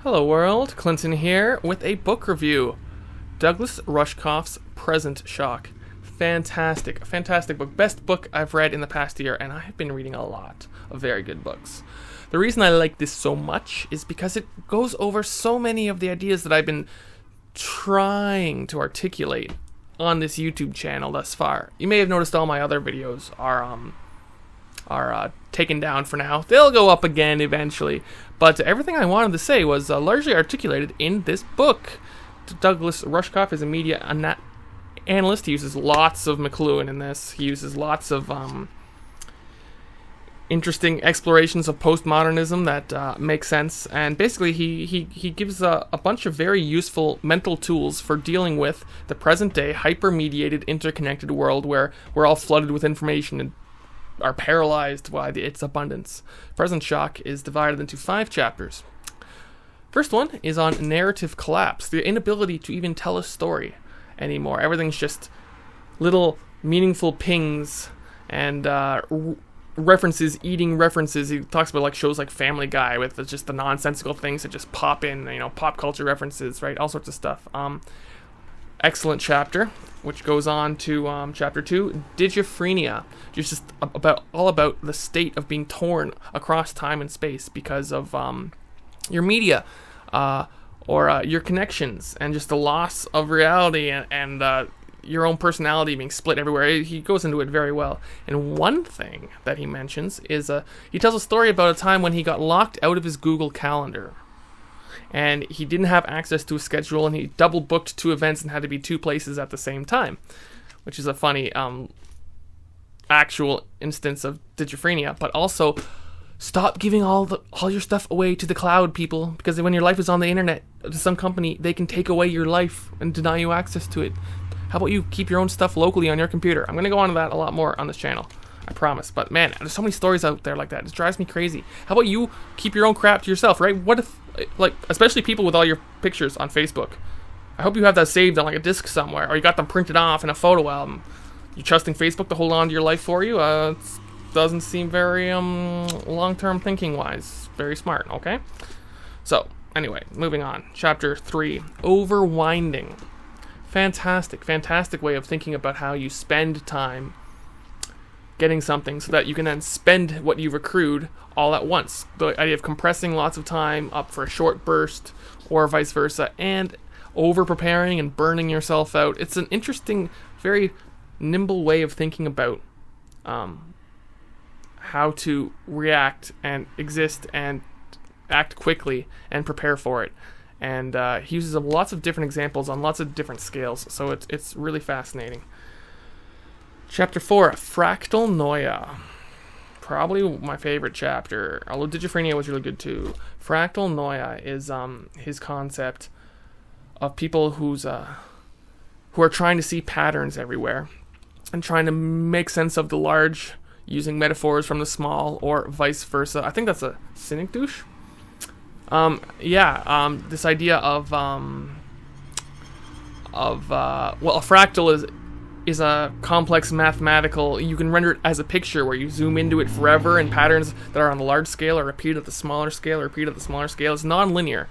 Hello world, Clinton here with a book review. Douglas Rushkoff's Present Shock. Fantastic book. Best book I've read in the past year, and I've been reading a lot of very good books. The reason I like this so much is because it goes over so many of the ideas that I've been trying to articulate on this YouTube channel thus far. You may have noticed all my other videos are taken down for now. They'll go up again eventually. But everything I wanted to say was largely articulated in this book. Douglas Rushkoff is a media analyst. He uses lots of McLuhan in this. He uses lots of interesting explorations of postmodernism that make sense. And basically he gives a bunch of very useful mental tools for dealing with the present-day hyper-mediated, interconnected world where we're all flooded with information and are paralyzed by its abundance. Present Shock is divided into 5 chapters. First one is on narrative collapse, the inability to even tell a story anymore. Everything's just little meaningful pings and references eating references. He talks about like shows like Family Guy with just the nonsensical things that just pop in, pop culture references, right? All sorts of stuff. Excellent chapter, which goes on to chapter 2, You Free Nia, just all about the state of being torn across time and space because of your media or your connections and just the loss of reality and your own personality being split everywhere. He goes into it very well. And one thing that he mentions is he tells a story about a time when he got locked out of his Google Calendar. And he didn't have access to a schedule, and he double booked 2 events and had to be 2 places at the same time, which is a funny actual instance of schizophrenia. But also, stop giving all your stuff away to the cloud, people, because when your life is on the internet to some company, they can take away your life and deny you access to it. How about you keep your own stuff locally on your computer? I'm going to go on to that a lot more on this channel, I promise. But man, there's so many stories out there like that. It drives me crazy. How about you keep your own crap to yourself, right? What if, especially people with all your pictures on Facebook, I hope you have that saved on like a disc somewhere, or you got them printed off in a photo album. You trusting Facebook to hold on to your life for you? It doesn't seem very long-term thinking wise. Very smart, okay? So anyway, moving on. Chapter 3, Overwinding. Fantastic way of thinking about how you spend time getting something so that you can then spend what you've accrued all at once. The idea of compressing lots of time up for a short burst or vice versa, and over preparing and burning yourself out. It's an interesting, very nimble way of thinking about how to react and exist and act quickly and prepare for it. And he uses lots of different examples on lots of different scales, so it's really fascinating. Chapter 4, Fractalnoia. Probably my favorite chapter, although Schizophrenia was really good too. Fractalnoia is his concept of people who are trying to see patterns everywhere and trying to make sense of the large using metaphors from the small, or vice versa. I think that's a cynic douche. This idea of a fractal is a complex mathematical, you can render it as a picture where you zoom into it forever, and patterns that are on the large scale are repeated at the smaller scale, It's non-linear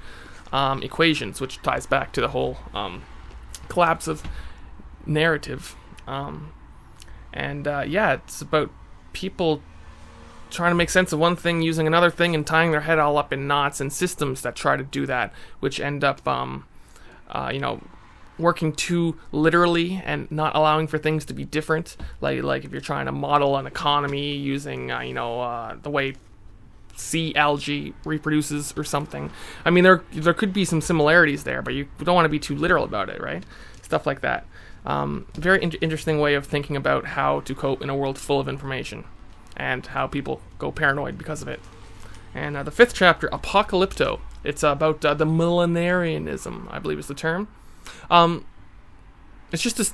equations, which ties back to the whole collapse of narrative. It's about people trying to make sense of one thing using another thing and tying their head all up in knots, and systems that try to do that, which end up working too literally and not allowing for things to be different. Like if you're trying to model an economy using the way sea algae reproduces or something. I mean, there could be some similarities there, but you don't want to be too literal about it, right? Stuff like that. Very interesting way of thinking about how to cope in a world full of information, and how people go paranoid because of it. And the 5th chapter, Apocalypto. It's about the millenarianism, I believe is the term. It's just this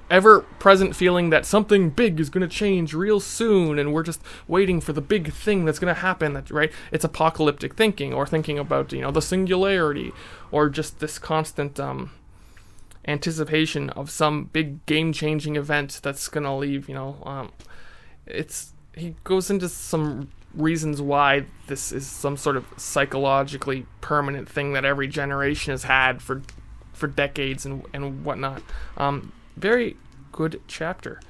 ever-present feeling that something big is going to change real soon, and we're just waiting for the big thing that's going to happen, right? It's apocalyptic thinking, or thinking about, the singularity, or just this constant anticipation of some big game-changing event that's going to leave, he goes into some reasons why this is some sort of psychologically permanent thing that every generation has had for decades and whatnot. Very good chapter.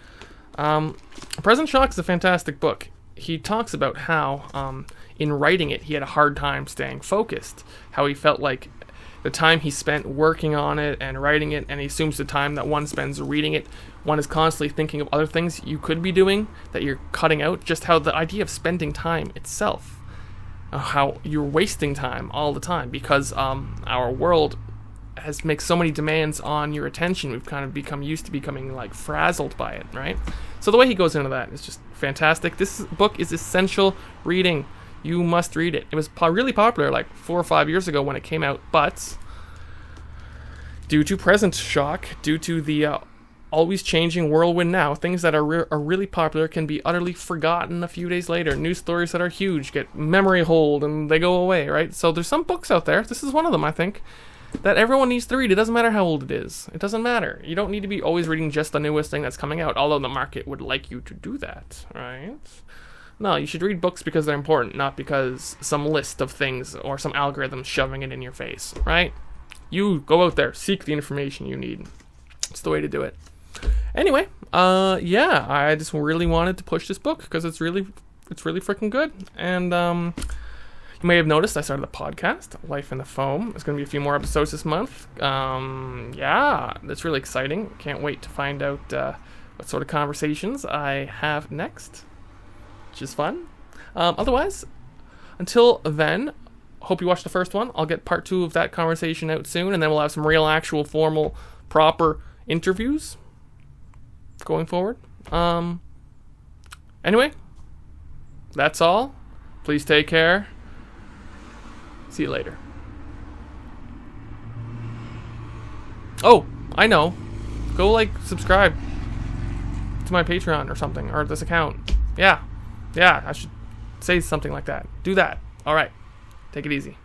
Present Shock is a fantastic book. He talks about how in writing it he had a hard time staying focused, how he felt like the time he spent working on it and writing it, and he assumes the time that one spends reading it, one is constantly thinking of other things you could be doing that you're cutting out. Just how the idea of spending time itself, how you're wasting time all the time, because our world makes so many demands on your attention. We've kind of become used to becoming like frazzled by it, right? So the way he goes into that is just fantastic. This book is essential reading. You must read it. It was really popular like 4 or 5 years ago when it came out, but due to Present Shock, due to the always changing whirlwind now, things that are really popular can be utterly forgotten a few days later. News stories that are huge get memory hold and they go away, right? So there's some books out there, this is one of them I think, that everyone needs to read. It doesn't matter how old it is. It doesn't matter. You don't need to be always reading just the newest thing that's coming out, although the market would like you to do that, right? No, you should read books because they're important, not because some list of things or some algorithm shoving it in your face, right? You go out there, seek the information you need. It's the way to do it. Anyway, yeah, I just really wanted to push this book because it's really freaking good. And you may have noticed I started a podcast, Life in the Foam. There's going to be a few more episodes this month. Yeah, that's really exciting. Can't wait to find out what sort of conversations I have next, which is fun. Otherwise, until then, hope you watched the first one. I'll get part 2 of that conversation out soon, and then we'll have some real, actual, formal, proper interviews going forward. Anyway, that's all. Please take care. See you later. Oh, I know. Go subscribe to my Patreon or something, or this account. Yeah, I should say something like that. Do that. All right. Take it easy.